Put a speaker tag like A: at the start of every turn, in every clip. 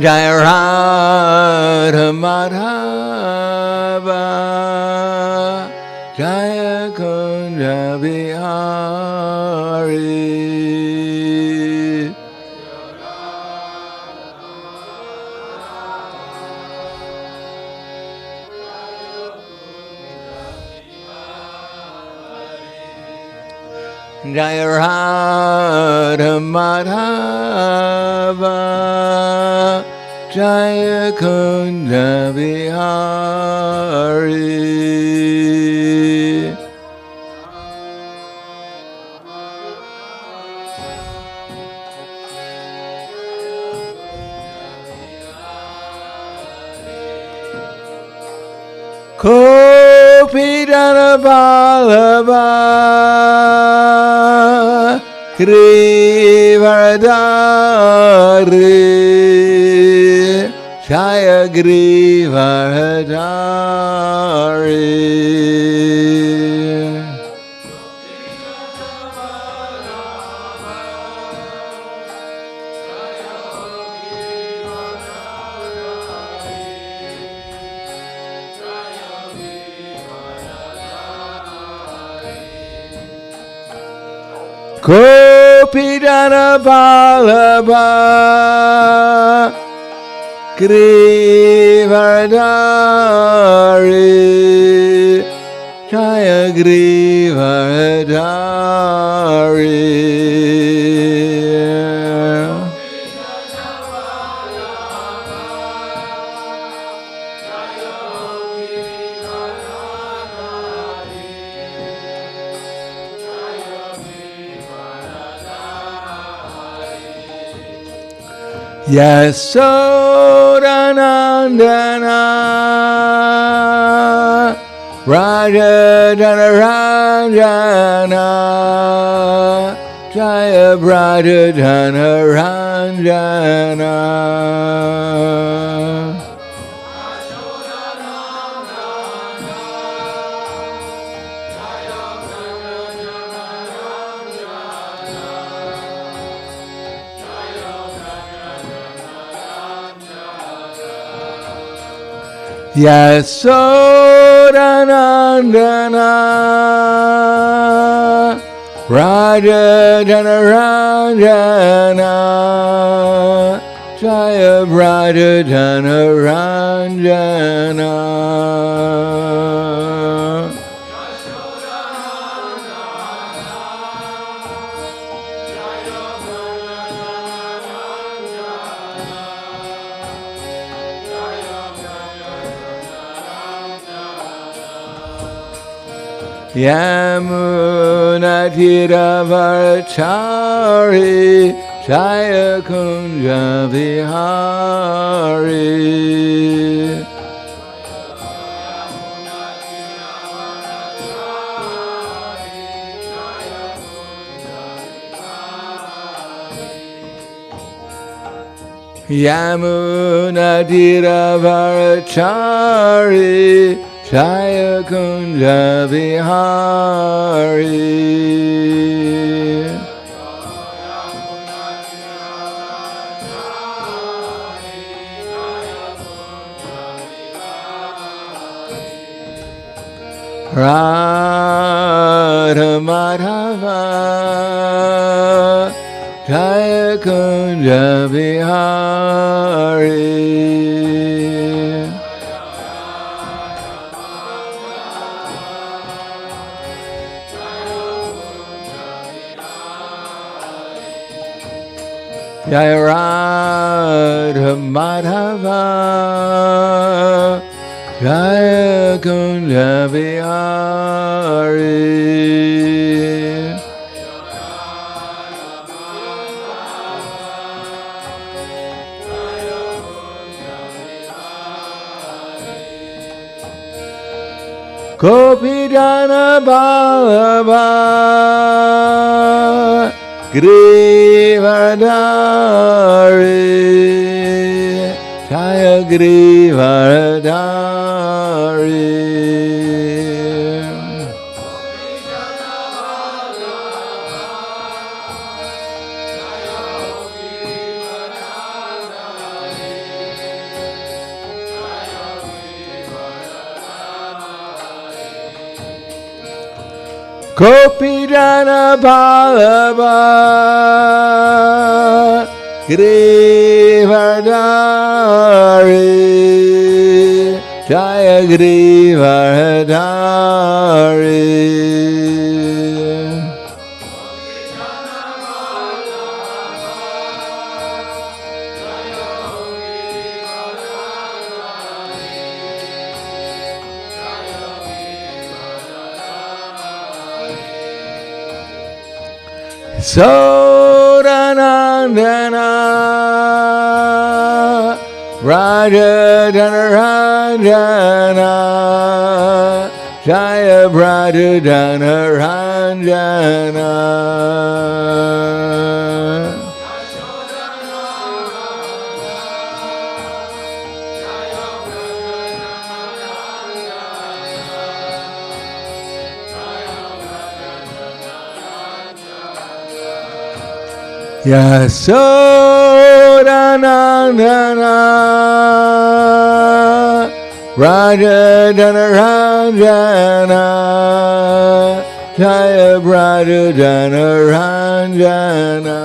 A: Jai Radha Madhava Jaya Kunja Vihari. Jai Radha Madhava Jaya Kunja Vihari. Kopidana Vallabha Grivaradari Jaya Grivaradari. Kopidana Vallabha Grivaradari Jaya Grivaradari. Yasodanandana Raja Dhanaranjana Jaya Raja Dhanaranjana. Yasodanandana Raja Dhanaranjana Jaya Raja Dhanaranjana. Yamuna Tiravarachari Jaya Kunja Vihari. Yamuna Tiravarachari Jaya Kunja Vihari. Radha Madhava Jaya Kunja Vihari. Jaya Radha Madhava Jaya Kunja Vihari. Kopidana Vallabha Grivaradari Jaya Grivaradari. Gopijana Ballabha Girivardhari Jaya Girivardhari. Sodanandana Raja Dhanaranjana Jaya Raja Dhanaranjana. Yasodanandana Raja Dhanaranjana Jaya Raja Dhanaranjana.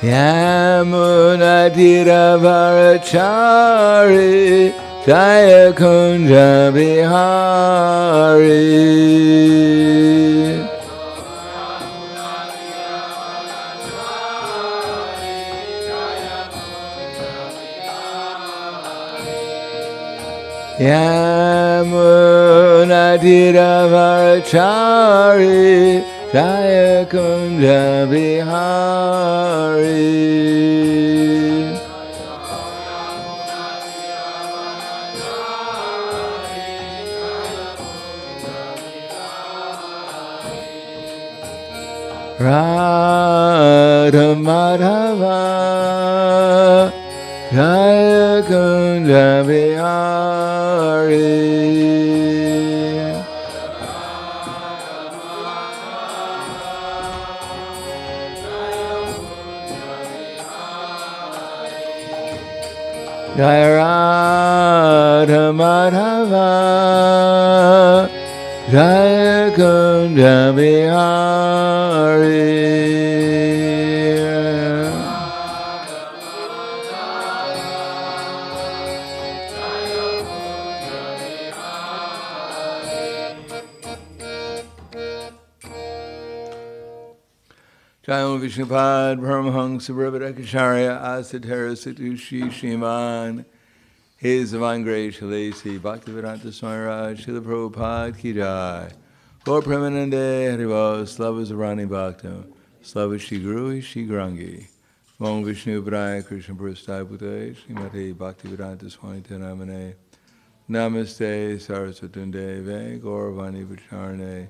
A: Yamunadiravarachari Jaya Kunja Bihari. Yamunadiravarachari Jaya Kunja Bihari. Radha Madhava Jaya Kunja Bihari. Jaya Radha Madhava Jaya Kunja Bihari. Jaya Vishnupad Paramahansa Brahmadakacharya Asadhara Satushi Shiman. His Divine Grace Shalesi Bhaktivedanta Swami Raj Srila Prabhupada Ki Jai. Gaur Premanande Harival Slava Zarani Bhakta Slava Shri Guru Shri Grangi. Om Vishnu Padaya Krishna Prasthaya Bhutaya Srimati Bhaktivedanta Swami Tanamane. Namaste Saraswatunde Ve Gauravani Vacharane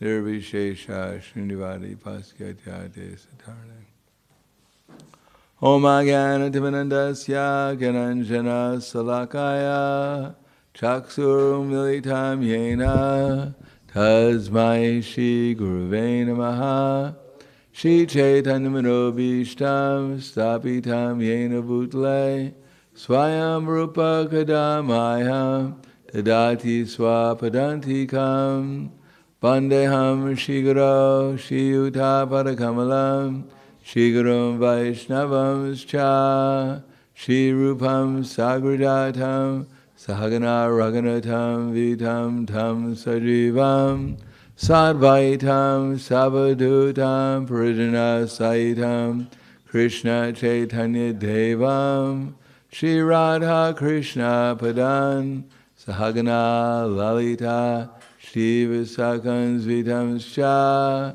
A: Nirvishesha Srinivadi Paskyatyate Satarane. Om Agyan Timanandasya Gananjana Salakaya Chaksurum Militam Yena Tasmai Shri Guruve Namaha Shri Chaitanya Manobishtam Stapitam Yena Bhutle Swayam Rupa Kadamaya Tadati Swapadantikam Vandeham Shri Guru Shri Yuta Padakamalam Shri Gurum Vaishnavam Cha Shri Rupam Sagrajatam Sahagana Raghunatam Vitam Tam Sajivam Sadvaitam Savadutam Parijana Saitam Krishna Chaitanya Devam Shri Radha Krishna Padan Sahagana Lalita Shri Visakans Vitam Cha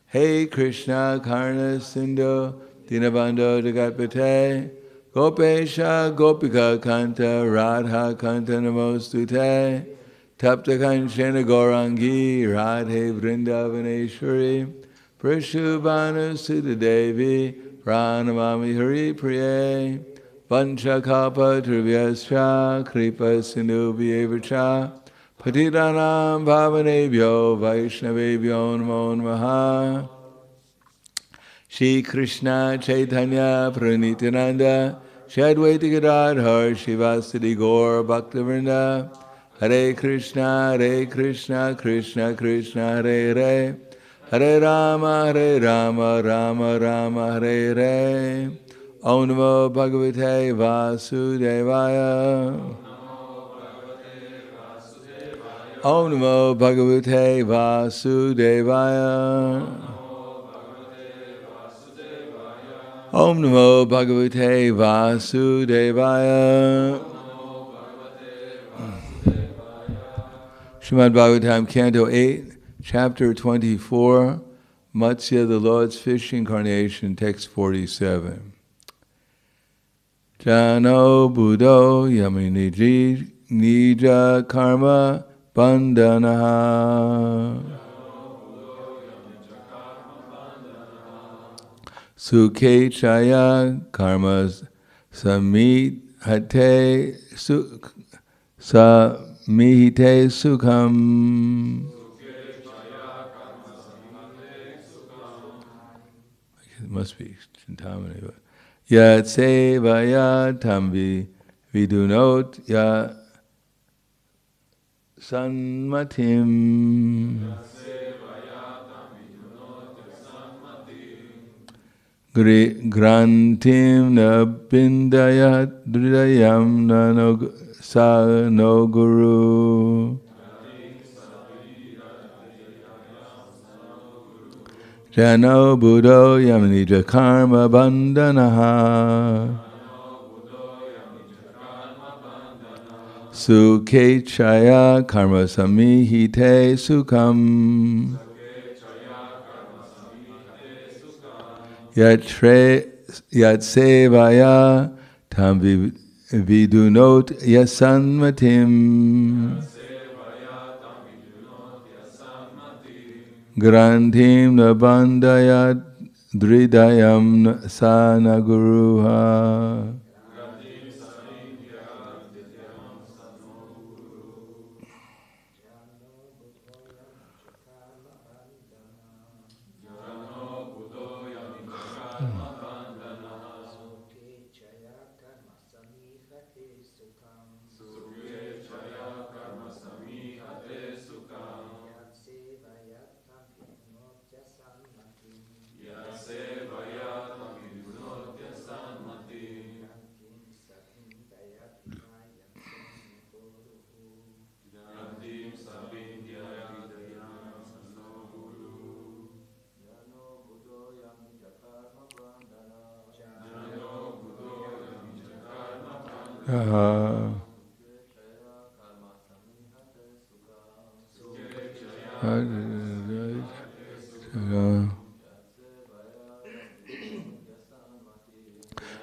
A: Hey Krishna Karna Sindhu Dinabandho Jagatpate Gopesha Gopika Kanta Radha Kanta Namostute Tapta Kanchena Gaurangi Radhe Vrindavaneshwari Prashubhanu Sudha Devi Pranamami Hari Priye Vancha Kalpa Trivyascha Kripa Sindhu Vyevacha Patitanam Pavanebhyo Vaishnavebhyo Namo Namaha. Shri Krishna Chaitanya Pranityananda Shri Advaita Gadadhar Shivasadi Gaur Bhaktivinoda Hare Krishna Krishna Krishna Hare Hare Hare Rama Rama Rama Hare Hare. Om Namo Bhagavate Vasudevaya. Om Namo Bhagavate Vasudevaya. Om Namo Bhagavate Vasudevaya. Srimad Bhagavatam, Canto 8, Chapter 24, Matsya, the Lord's Fish Incarnation, Text 47. Jano Buddho Yamini Nija Karma Bandhanaha Sukhe Chaya Karma Samihate Samihite Sukham. It must be Chintamani. Yat Sevaya Tamvi Vidunot Ya Sanmatim Grantim na bindayat dridayam na no guru. Jano buddho yamnija karma bandhanaha Sukhe chaya karma samihite sukham. Yat sevaya tam vidunot yasanmatim grantim na bandayat dridayam sanaguruha.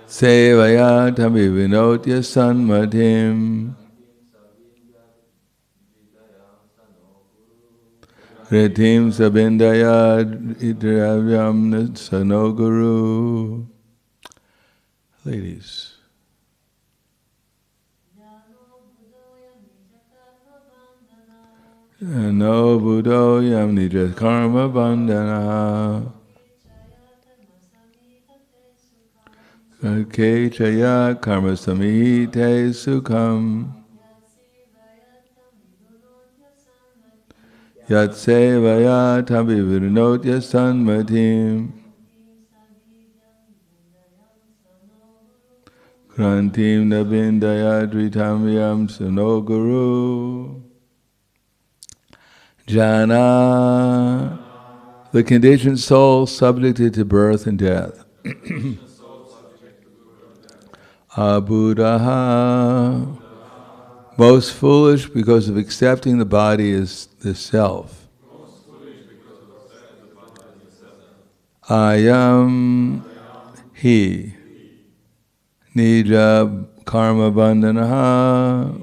A: Sevaya tabi vinotya sanmatim Ritim sabindaya idravyam sanoguru. Ladies. No buddho yam nija karma bandhana Ke chaya karma samhite sukham Yat sevaya tabi virnotya sanmatim Krantim nabindaya dritamyam sanoguru. Jana, the conditioned soul subjected to birth and death. Abuddha, most foolish because of accepting the body as the self. Ayam he, nija karma bandhanaha,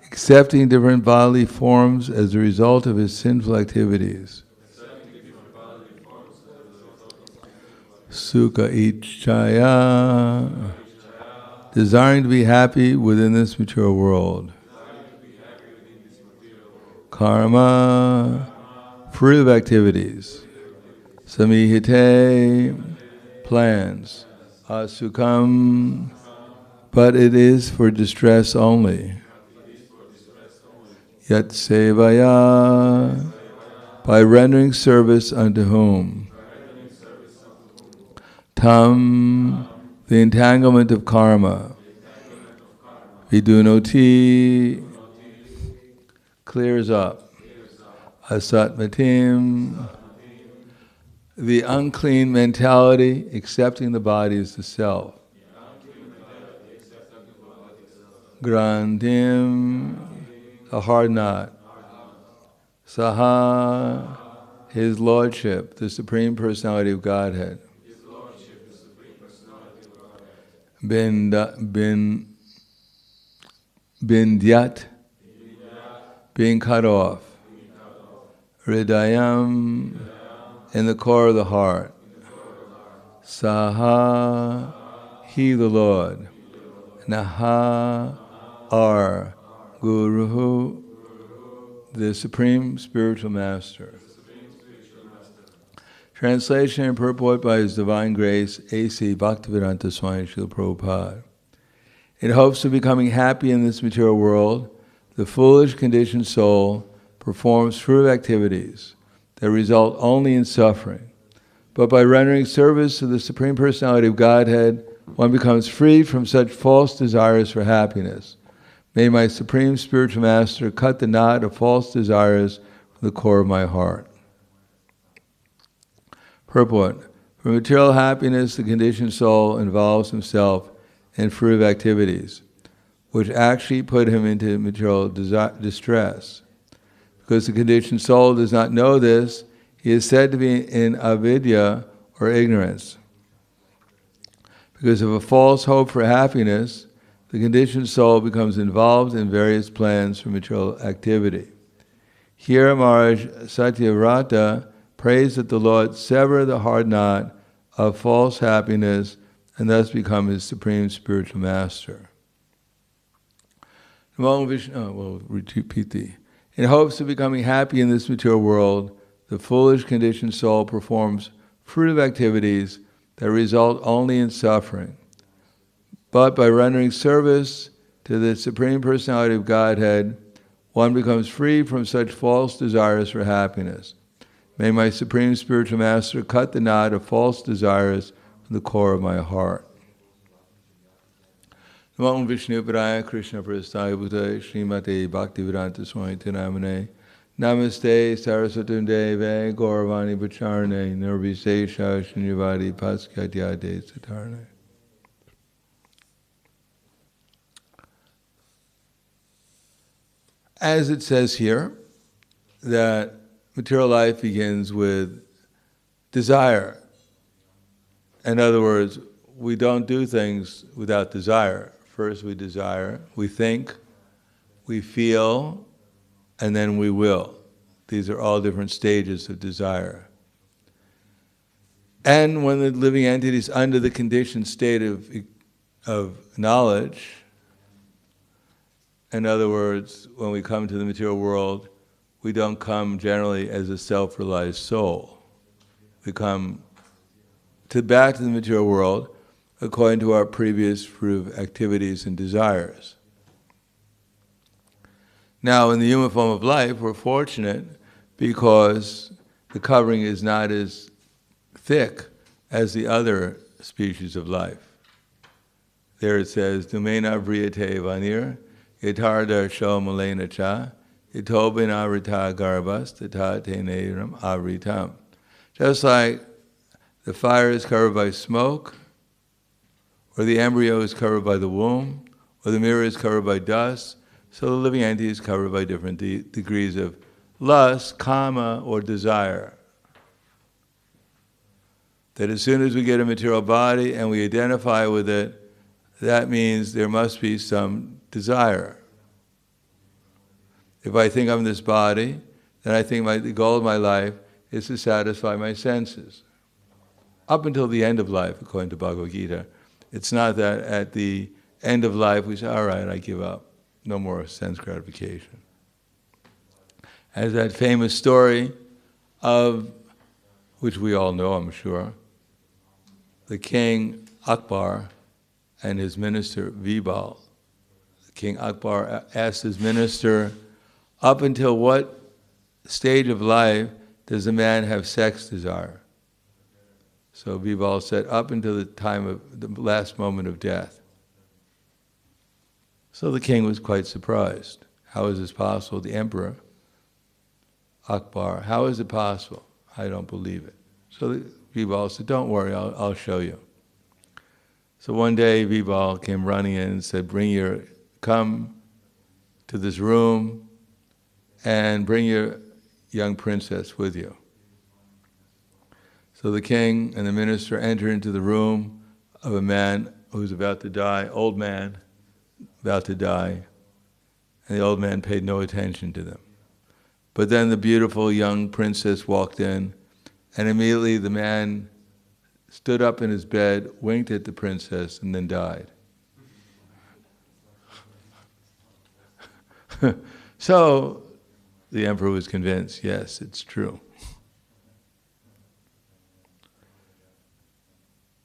A: accepting different bodily forms as a result of his sinful activities. Sukha ichchaya, desiring to be happy within this material world. karma, fruitive activities. Samihite, plans. Asukam, but it is for distress only. Yat sevaya, by rendering service unto whom? Tam, the entanglement of karma. Vidunoti, clears up. Asatmatim, the unclean mentality, accepting the body as the self. Grantim, a hard knot. Saha, his lordship, the Supreme Personality of Godhead. Bindyat, being cut off. Hridayam, in the core of the heart. Saha, he the Lord. Naha, our Guru, the Supreme Spiritual Master. Translation and purport by His Divine Grace, A.C. Bhaktivedanta Swami Srila Prabhupada. In hopes of becoming happy in this material world, the foolish conditioned soul performs fruitive activities that result only in suffering. But by rendering service to the Supreme Personality of Godhead, one becomes free from such false desires for happiness. May my Supreme Spiritual Master cut the knot of false desires from the core of my heart. Purport. For material happiness, the conditioned soul involves himself in fruitive activities, which actually put him into material distress. Because the conditioned soul does not know this, he is said to be in avidya, or ignorance. Because of a false hope for happiness, the conditioned soul becomes involved in various plans for material activity. Here Maharaj Satyavrata prays that the Lord sever the hard knot of false happiness and thus become his supreme spiritual master. We'll repeat the. In hopes of becoming happy in this material world, the foolish conditioned soul performs fruitive activities that result only in suffering. But by rendering service to the Supreme Personality of Godhead, one becomes free from such false desires for happiness. May my Supreme Spiritual Master cut the knot of false desires from the core of my heart. Namo Vishnu Padaya Krishna Prasthaya Bhutaya Srimate Bhaktivedanta Swami Namane Namaste Saraswatam Deve Gauravani Bacharane Nirvisesha Shunyavadi Paskatyade Satarne. As it says here, that material life begins with desire. In other words, we don't do things without desire. First we desire, we think, we feel, and then we will. These are all different stages of desire. And when the living entity is under the conditioned state of knowledge, in other words, when we come to the material world, we don't come generally as a self-realized soul. We come back to the material world according to our previous fruitive activities and desires. Now, in the human form of life, we're fortunate because the covering is not as thick as the other species of life. There it says, Dumena vriyate vanir, yatarda sho malena cha, yatobin avrita garbas, tata teneram avritam. Just like the fire is covered by smoke, or the embryo is covered by the womb, or the mirror is covered by dust, so the living entity is covered by different degrees of lust, kama, or desire. That as soon as we get a material body and we identify with it, that means there must be some desire. If I think I'm this body, then I think the goal of my life is to satisfy my senses. Up until the end of life, according to Bhagavad Gita. It's not that at the end of life we say, all right, I give up. No more sense gratification. as that famous story of, which we all know, I'm sure, the king Akbar and his minister Vibal. King Akbar asked his minister, up until what stage of life does a man have sex desire? So Vibal said, up until the time of the last moment of death. So the king was quite surprised. How is this possible? The emperor, Akbar, how is it possible? I don't believe it. So Vibal said, don't worry, I'll show you. So one day Vibal came running in and said, come to this room and bring your young princess with you. So the king and the minister entered into the room of a man who was about to die, old man, about to die, and the old man paid no attention to them. But then the beautiful young princess walked in, and immediately the man stood up in his bed, winked at the princess, and then died. So the emperor was convinced, yes, it's true.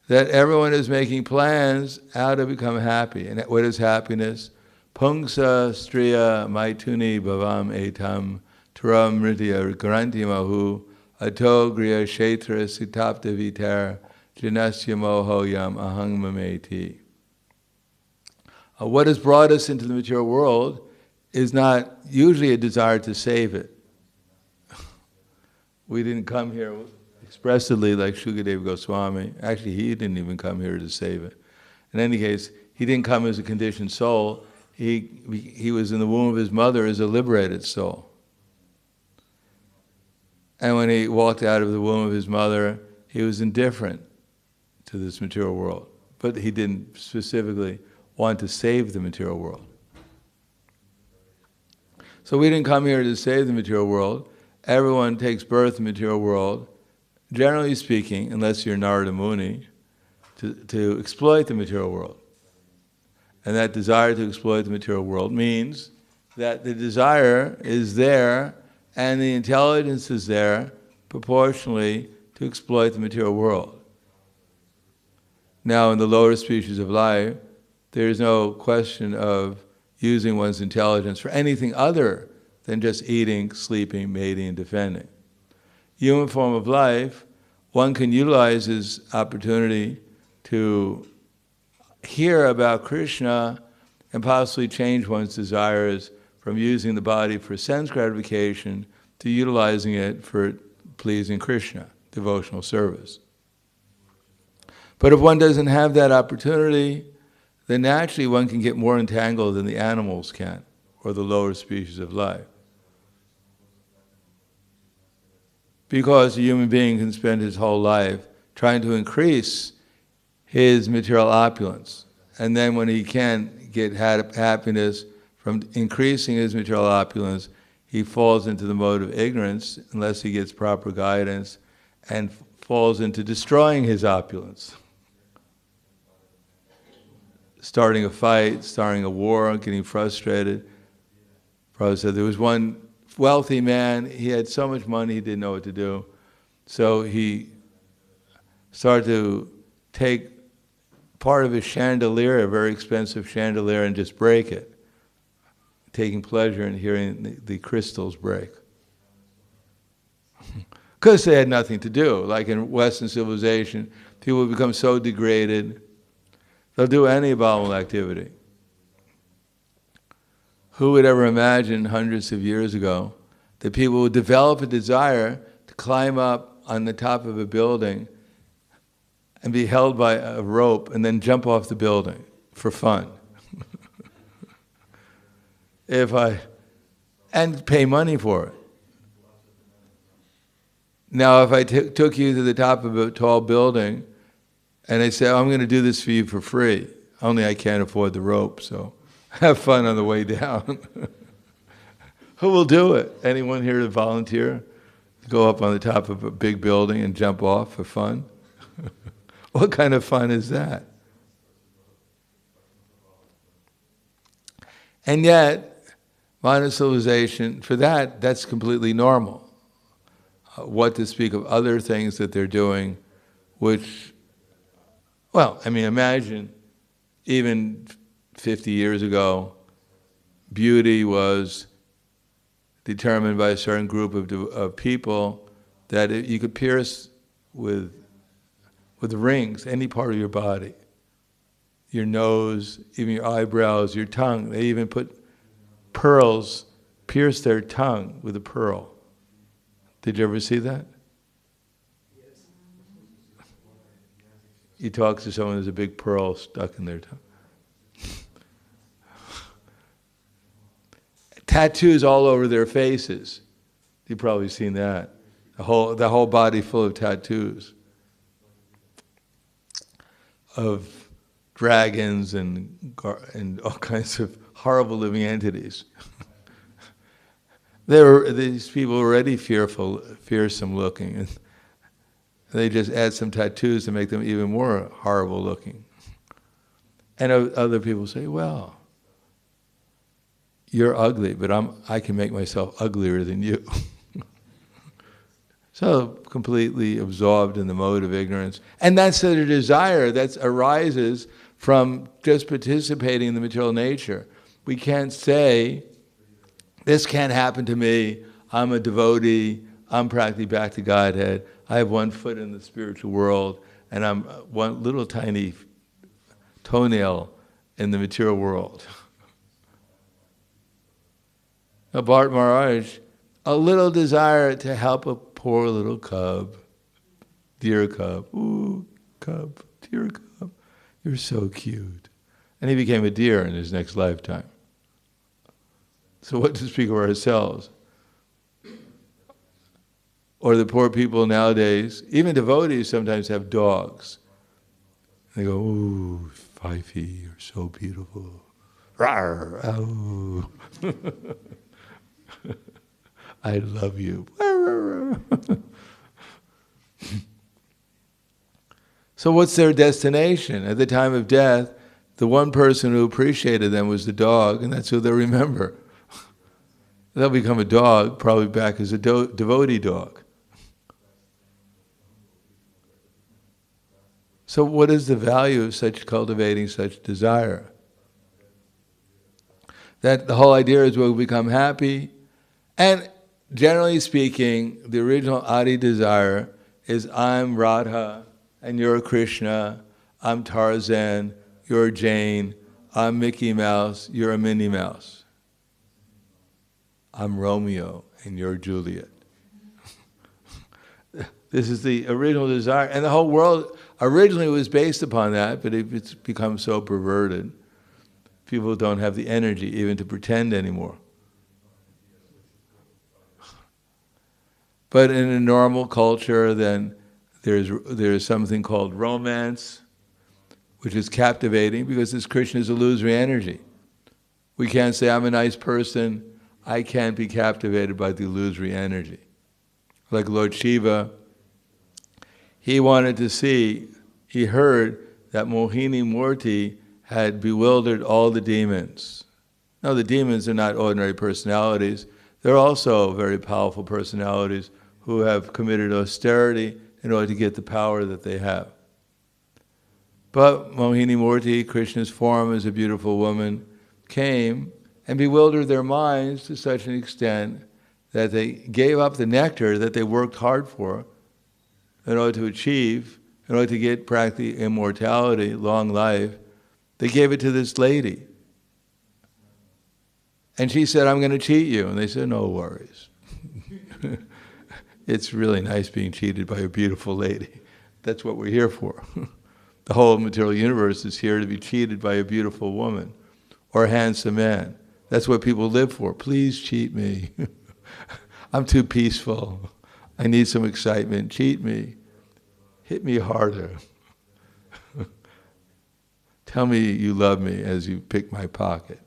A: That everyone is making plans how to become happy. And what is happiness? Pungsa striya maituni bhavam etam turam mritya garanti mahu ato griya kshetra sitapta vitar janasya moho yam ahang mameti. What has brought us into the material world is not usually a desire to save it. We didn't come here expressly like Shukadeva Goswami. Actually, he didn't even come here to save it. In any case, he didn't come as a conditioned soul. He was in the womb of his mother as a liberated soul. And when he walked out of the womb of his mother, he was indifferent to this material world. But he didn't specifically want to save the material world. So we didn't come here to save the material world. Everyone takes birth in the material world, generally speaking, unless you're Narada Muni, to exploit the material world. And that desire to exploit the material world means that the desire is there and the intelligence is there proportionally to exploit the material world. Now, in the lower species of life, there is no question of using one's intelligence for anything other than just eating, sleeping, mating, and defending. Human form of life, one can utilize this opportunity to hear about Krishna and possibly change one's desires from using the body for sense gratification to utilizing it for pleasing Krishna, devotional service. But if one doesn't have that opportunity, then naturally one can get more entangled than the animals can, or the lower species of life. Because a human being can spend his whole life trying to increase his material opulence. And then when he can't get happiness from increasing his material opulence, he falls into the mode of ignorance unless he gets proper guidance and falls into destroying his opulence. Starting a fight, starting a war, getting frustrated. Prabhupada said there was one wealthy man, he had so much money he didn't know what to do. So he started to take part of his chandelier, a very expensive chandelier, and just break it, taking pleasure in hearing the crystals break. Because they had nothing to do. Like in Western civilization, people become so degraded, they'll do any abominable activity. Who would ever imagine hundreds of years ago that people would develop a desire to climb up on the top of a building and be held by a rope and then jump off the building for fun? And pay money for it. Now, if I took you to the top of a tall building and I said, I'm going to do this for you for free, only I can't afford the rope, so have fun on the way down. Who will do it? Anyone here to volunteer? Go up on the top of a big building and jump off for fun? What kind of fun is that? And yet, Modern civilization, for that, that's completely normal. What to speak of other things that they're doing, which, well, I mean, imagine even 50 years ago, beauty was determined by a certain group of people that you could pierce with rings any part of your body. Your nose, even your eyebrows, your tongue. They even put pearls, pierce their tongue with a pearl. Did you ever see that? Yes. You talk to someone, there's a big pearl stuck in their tongue. Tattoos all over their faces. You've probably seen that. The whole body full of tattoos. Of dragons and all kinds of horrible living entities. These people were already fearsome looking, and they just add some tattoos to make them even more horrible looking. And other people say, well, you're ugly, but I can make myself uglier than you. So completely absorbed in the mode of ignorance. And that's a desire that arises from just participating in the material nature. We can't say, this can't happen to me, I'm a devotee, I'm practically back to Godhead, I have one foot in the spiritual world, and I'm one little tiny toenail in the material world. Now, Bharat Maharaj, a little desire to help a poor little cub, dear cub, ooh, cub, dear cub, you're so cute. And he became a deer in his next lifetime. So what to speak of ourselves? Or the poor people nowadays, even devotees sometimes have dogs. They go, ooh, Fifey, you're so beautiful. Rawr, oh. I love you. So what's their destination? At the time of death, the one person who appreciated them was the dog, and that's who they'll remember. They'll become a dog, probably back as a devotee dog. So what is the value of cultivating such desire? That the whole idea is we'll become happy, and generally speaking, the original Adi desire is I'm Radha and you're Krishna, I'm Tarzan, you're Jane, I'm Mickey Mouse, you're a Minnie Mouse. I'm Romeo and you're Juliet. This is the original desire, and the whole world originally was based upon that, but it's become so perverted. People don't have the energy even to pretend anymore. But in a normal culture, then there's something called romance, which is captivating because this Krishna is illusory energy. We can't say, I'm a nice person, I can't be captivated by the illusory energy. Like Lord Shiva, he wanted to see, he heard that Mohini Murti had bewildered all the demons. Now the demons are not ordinary personalities, they're also very powerful personalities who have committed austerity in order to get the power that they have. But Mohini Murti, Krishna's form as a beautiful woman, came and bewildered their minds to such an extent that they gave up the nectar that they worked hard for in order to achieve, in order to get practically immortality, long life. They gave it to this lady. And she said, I'm going to cheat you. And they said, no worries. It's really nice being cheated by a beautiful lady. That's what we're here for. The whole material universe is here to be cheated by a beautiful woman or a handsome man. That's what people live for. Please cheat me. I'm too peaceful. I need some excitement. Cheat me. Hit me harder. Tell me you love me as you pick my pocket.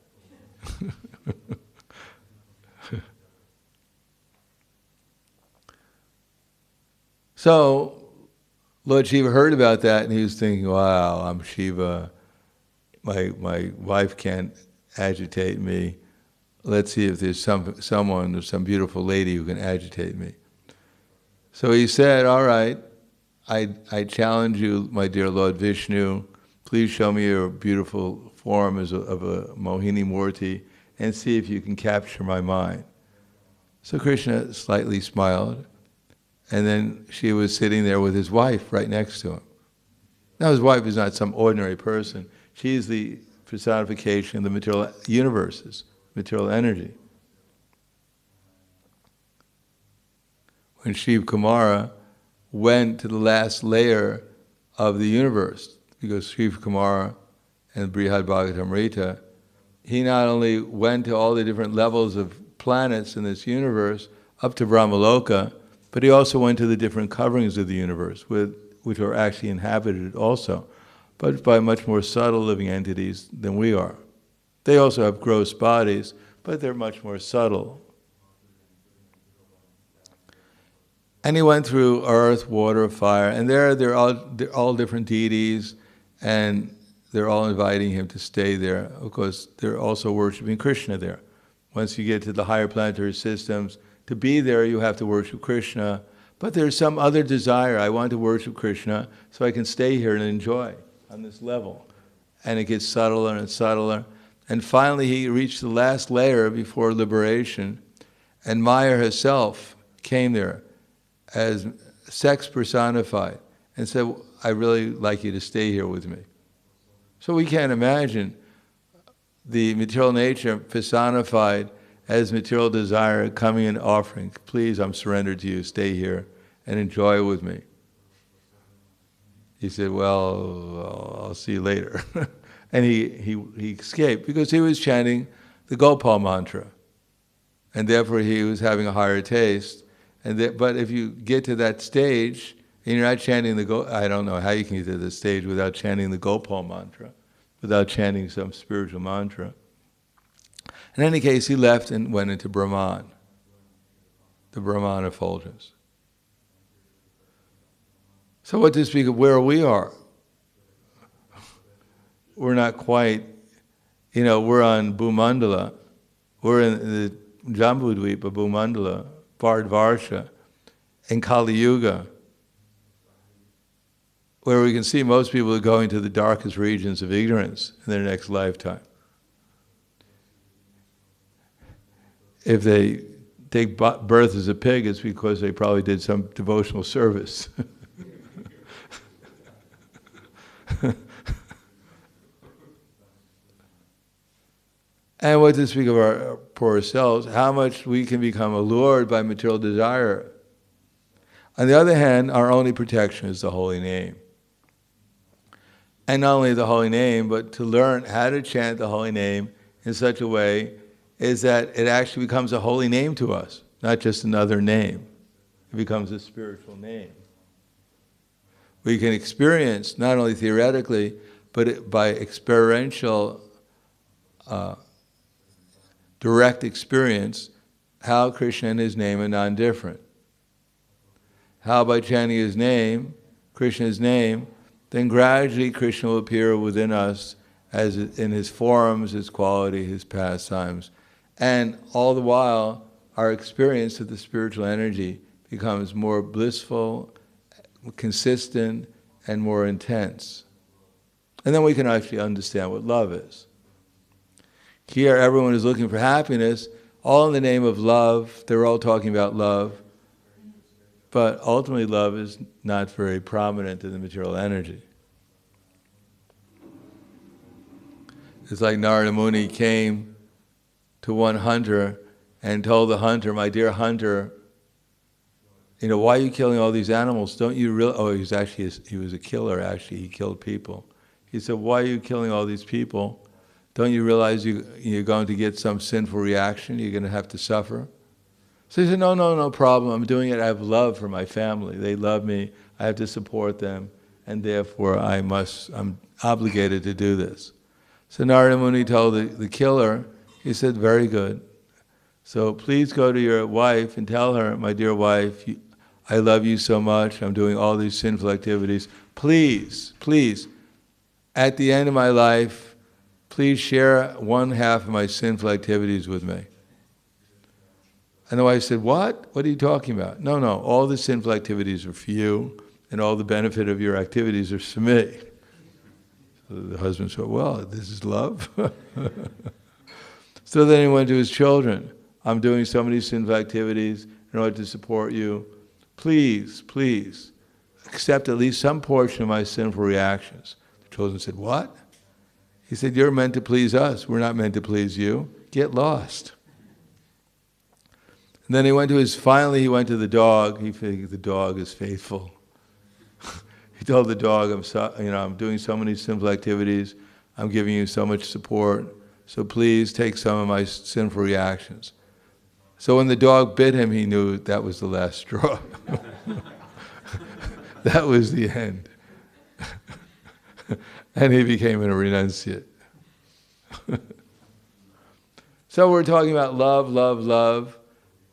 A: So, Lord Shiva heard about that and he was thinking, wow, I'm Shiva. My wife can't agitate me. let's see if there's someone or some beautiful lady who can agitate me. So he said, all right, I challenge you, my dear Lord Vishnu, please show me your beautiful form of a Mohini Murti and see if you can capture my mind. So Krishna slightly smiled, and then she was sitting there with his wife right next to him. Now his wife is not some ordinary person. She is the personification of the material universes, material energy. When Shiv Kumara went to the last layer of the universe, because Shiv Kumara and Brihad Bhagavatamrita, he not only went to all the different levels of planets in this universe, up to Brahmaloka, but he also went to the different coverings of the universe, which are actually inhabited also, but by much more subtle living entities than we are. They also have gross bodies, but they're much more subtle. And he went through earth, water, fire, and they're all different deities, and they're all inviting him to stay there. Of course, they're also worshiping Krishna there. Once you get to the higher planetary systems, to be there you have to worship Krishna, but there's some other desire. I want to worship Krishna so I can stay here and enjoy on this level. And it gets subtler and subtler. And finally he reached the last layer before liberation, and Maya herself came there as sex personified and said, I really like you to stay here with me. So we can't imagine the material nature personified as material desire coming and offering, please, I'm surrendered to you, stay here and enjoy with me. He said, well, I'll see you later. And he escaped because he was chanting the Gopal mantra. And therefore he was having a higher taste. But if you get to that stage, and you're not chanting I don't know how you can get to this stage without chanting the Gopal mantra, without chanting some spiritual mantra. In any case, he left and went into Brahman, the Brahman effulgence. So what to speak of where we are? We're not quite, we're on Bhumandala. We're in the Jambudvipa Bhumandala, Bharatvarsha, in Kali Yuga, where we can see most people are going to the darkest regions of ignorance in their next lifetime. If they take birth as a pig, it's because they probably did some devotional service. And what to speak of our poor selves, how much we can become allured by material desire. On the other hand, our only protection is the holy name. And not only the holy name, but to learn how to chant the holy name in such a way is that it actually becomes a holy name to us, not just another name. It becomes a spiritual name. We can experience, not only theoretically, but by experiential direct experience, how Krishna and his name are non-different. How by chanting his name, Krishna's name, then gradually Krishna will appear within us as in his forms, his quality, his pastimes. And all the while, our experience of the spiritual energy becomes more blissful, consistent, and more intense. And then we can actually understand what love is. Here, everyone is looking for happiness, all in the name of love. They're all talking about love. But ultimately, love is not very prominent in the material energy. It's like Narada Muni came to one hunter and told the hunter, my dear hunter, why are you killing all these animals? Don't you realize, he was a killer actually, he killed people. He said, why are you killing all these people? Don't you realize you're going to get some sinful reaction? You're going to have to suffer? So he said, no problem. I'm doing it. I have love for my family. They love me. I have to support them. And therefore, I'm obligated to do this. So Narada Muni told the killer, he said, very good. So please go to your wife and tell her, my dear wife, I love you so much. I'm doing all these sinful activities. Please, at the end of my life, please share one half of my sinful activities with me. And the wife said, what? What are you talking about? No, no, all the sinful activities are for you, and all the benefit of your activities are for me. So the husband said, well, this is love. So then he went to his children. I'm doing so many sinful activities in order to support you. Please, please, accept at least some portion of my sinful reactions. The children said, what? He said, you're meant to please us. We're not meant to please you. Get lost. And then finally he went to the dog. He figured the dog is faithful. He told the dog, I'm doing so many sinful activities. I'm giving you so much support. So please take some of my sinful reactions. So when the dog bit him, he knew that was the last straw. That was the end. And he became a renunciate. So we're talking about love, love, love,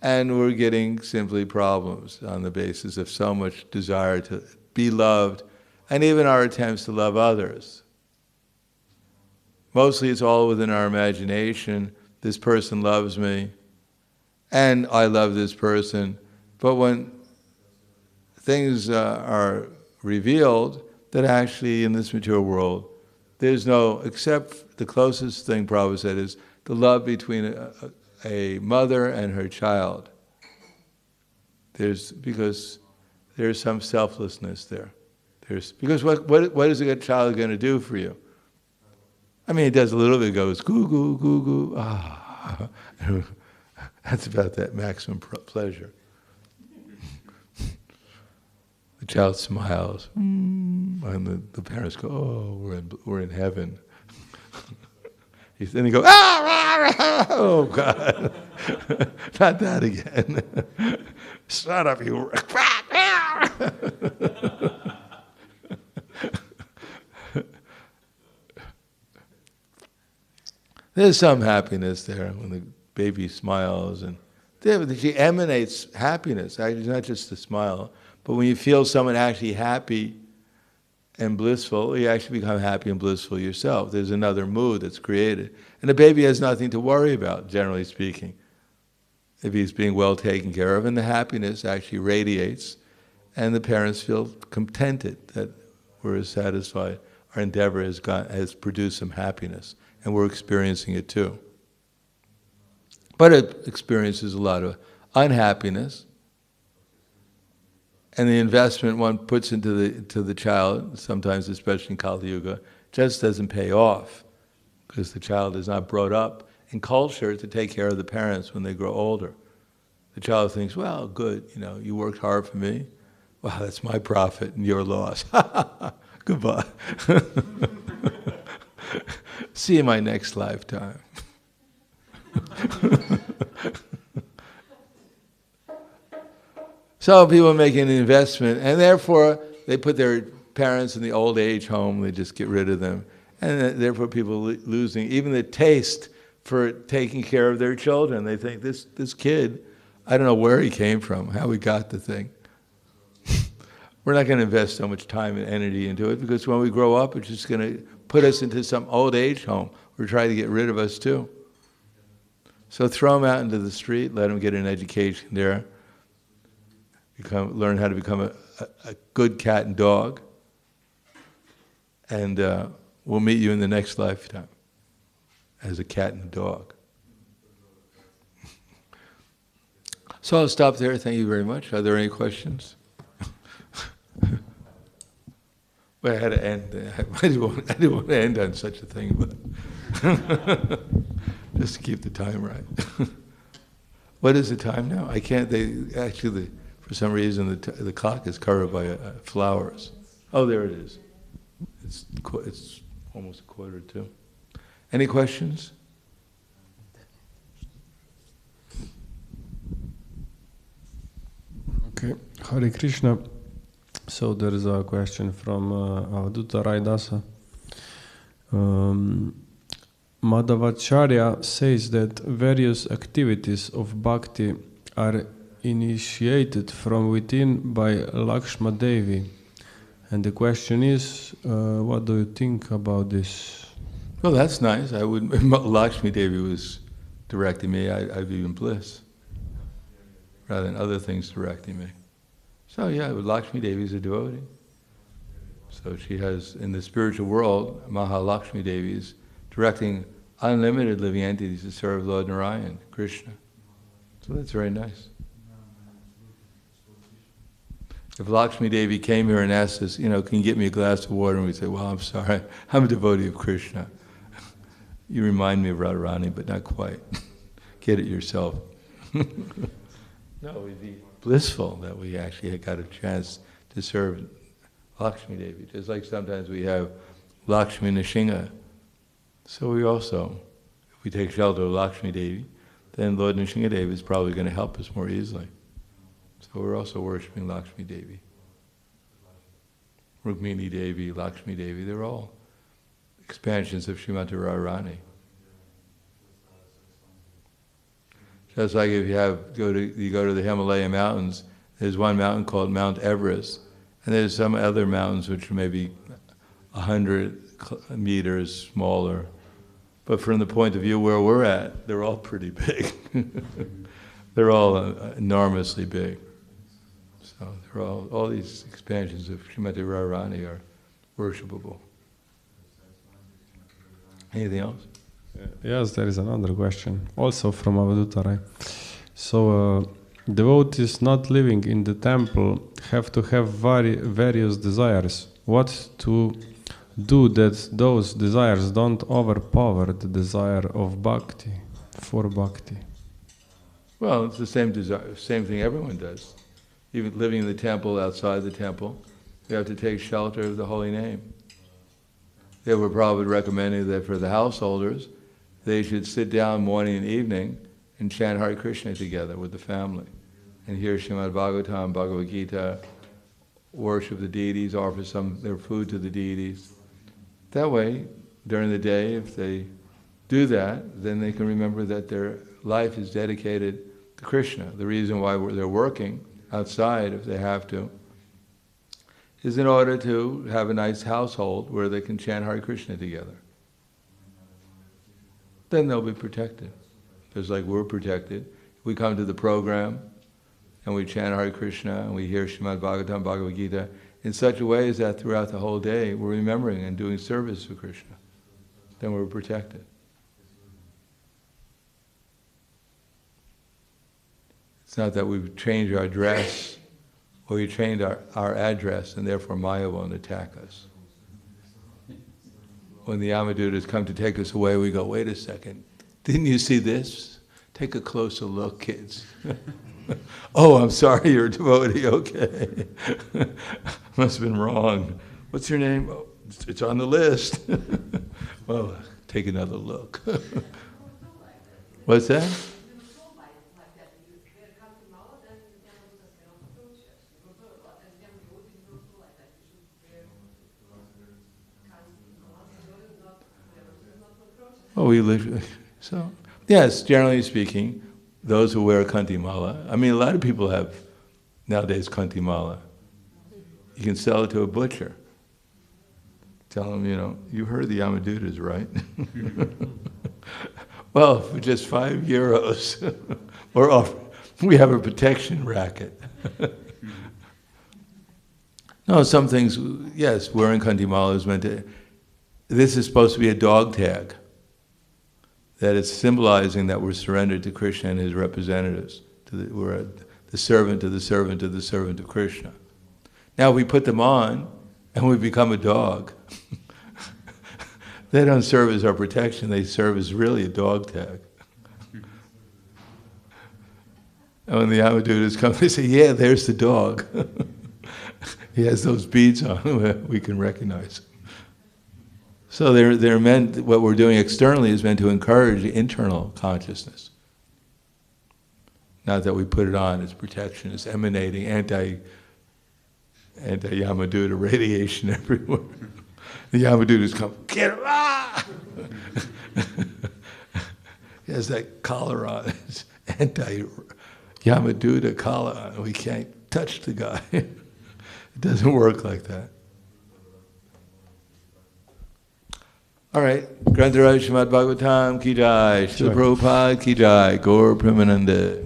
A: and we're getting simply problems on the basis of so much desire to be loved, and even our attempts to love others. Mostly it's all within our imagination. This person loves me, and I love this person. But when things are revealed, that actually in this material world, there's no, except the closest thing Prabhupada said is the love between a mother and her child. Because there's some selflessness there. Because what is a child going to do for you? I mean, it does a little bit, goes goo goo goo goo. Ah, that's about that maximum pleasure. The child smiles, and the parents go, "Oh, we're in heaven." Then he goes, "Ah, oh God, not that again! Shut up, you!" There's some happiness there when the baby smiles, and she emanates happiness. Actually, it's not just the smile, but when you feel someone actually happy and blissful, you actually become happy and blissful yourself. There's another mood that's created. And the baby has nothing to worry about, generally speaking, if he's being well taken care of, and the happiness actually radiates, and the parents feel contented that we're satisfied. Our endeavor has produced some happiness, and we're experiencing it too. But it experiences a lot of unhappiness, and the investment one puts into the child, sometimes especially in Kali Yuga, just doesn't pay off, because the child is not brought up in culture to take care of the parents when they grow older. The child thinks, well, good, you worked hard for me. Wow, that's my profit and your loss. Goodbye. See you in my next lifetime. So people make an investment, and therefore they put their parents in the old age home, they just get rid of them. And therefore people losing even the taste for taking care of their children. They think, this kid, I don't know where he came from, how he got the thing. We're not going to invest so much time and energy into it, because when we grow up, it's just going to put us into some old age home. We're trying to get rid of us too. So throw them out into the street, let them get an education there, learn how to become a good cat and dog, and we'll meet you in the next lifetime as a cat and a dog. So I'll stop there. Thank you very much. Are there any questions? Well, I had to end. I didn't want to end on such a thing, but just to keep the time right. What is the time now? I can't. For some reason, the clock is covered by flowers. Oh, there it is. It's almost 1:45. Any questions?
B: Okay, Hare Krishna. So there is a question from Avadhuta Raidasa. Madhavacharya says that various activities of bhakti are initiated from within by Lakshma Devi. And the question is, what do you think about this?
A: Well, that's nice. If Lakshmi Devi was directing me, I'd be in bliss. rather than other things directing me. So yeah, Lakshmi Devi is a devotee. So she has, in the spiritual world, Mahalakshmi Devi is directing unlimited living entities to serve Lord Narayan, Krishna. So that's very nice. If Lakshmi Devi came here and asked us, can you get me a glass of water? And we'd say, well, I'm sorry, I'm a devotee of Krishna. You remind me of Radharani, but not quite. Get it yourself. No, we'd be blissful that we actually had got a chance to serve Lakshmi Devi. Just like sometimes we have Lakshmi Nishinga. So we also, if we take shelter of Lakshmi Devi, then Lord Nishinga Devi is probably going to help us more easily. So we're also worshipping Lakshmi Devi. Rukmini Devi, Lakshmi Devi, they're all expansions of Srimati Radharani. Just like if you go to the Himalaya mountains, there's one mountain called Mount Everest, and there's some other mountains which are maybe 100 meters smaller. But from the point of view where we're at, they're all pretty big. They're all enormously big. So they're all these expansions of Srimati Radharani are worshipable. Anything else?
B: Yes, there is another question, also from Avaduta. So, devotees not living in the temple have to have various desires. What to do that those desires don't overpower the desire of bhakti, for bhakti?
A: Well, it's the same desire, same thing everyone does. Even living in the temple, outside the temple, you have to take shelter of the holy name. They were probably recommending that for the householders, they should sit down morning and evening and chant Hare Krishna together with the family. And hear Srimad Bhagavatam, Bhagavad Gita, worship the deities, offer their food to the deities. That way, during the day, if they do that, then they can remember that their life is dedicated to Krishna. The reason why they're working outside, if they have to, is in order to have a nice household where they can chant Hare Krishna together. Then they'll be protected. Just like we're protected. We come to the program and we chant Hare Krishna and we hear Srimad Bhagavatam, Bhagavad Gita in such a way as that throughout the whole day we're remembering and doing service to Krishna. Then we're protected. It's not that we've changed our dress or we changed our address and therefore Maya won't attack us. When the Yamadutas come to take us away, we go, wait a second, didn't you see this? Take a closer look, kids. Oh, I'm sorry, you're a devotee, okay. Must have been wrong. What's your name? Oh, it's on the list. Well, take another look. What's that? Oh, we live. So, yes, generally speaking, those who wear kanti mala. I mean, a lot of people have nowadays kanti mala. You can sell it to a butcher. Tell them, you heard the Yamadutas, right? Well, for just €5, we have a protection racket. No, some things, yes, wearing kanti mala is meant to. This is supposed to be a dog tag. That it's symbolizing that we're surrendered to Krishna and his representatives. We're the servant to the servant to the servant of Krishna. Now we put them on and we become a dog. They don't serve as our protection, they serve as really a dog tag. And when the Yamadutas come, they say, yeah, there's the dog. He has those beads on, we can recognize him. So they're meant, what we're doing externally is meant to encourage the internal consciousness. Not that we put it on, it's protection, it's emanating anti-Yamaduta radiation everywhere. The Yamadutas come, get him, ah! He has that collar on, it's anti-Yamaduta collar on, we can't touch the guy. It doesn't work like that. All right, Grantaraj Srimad Bhagavatam ki jai, Srila Prabhupada ki jai, Gaur Premanande.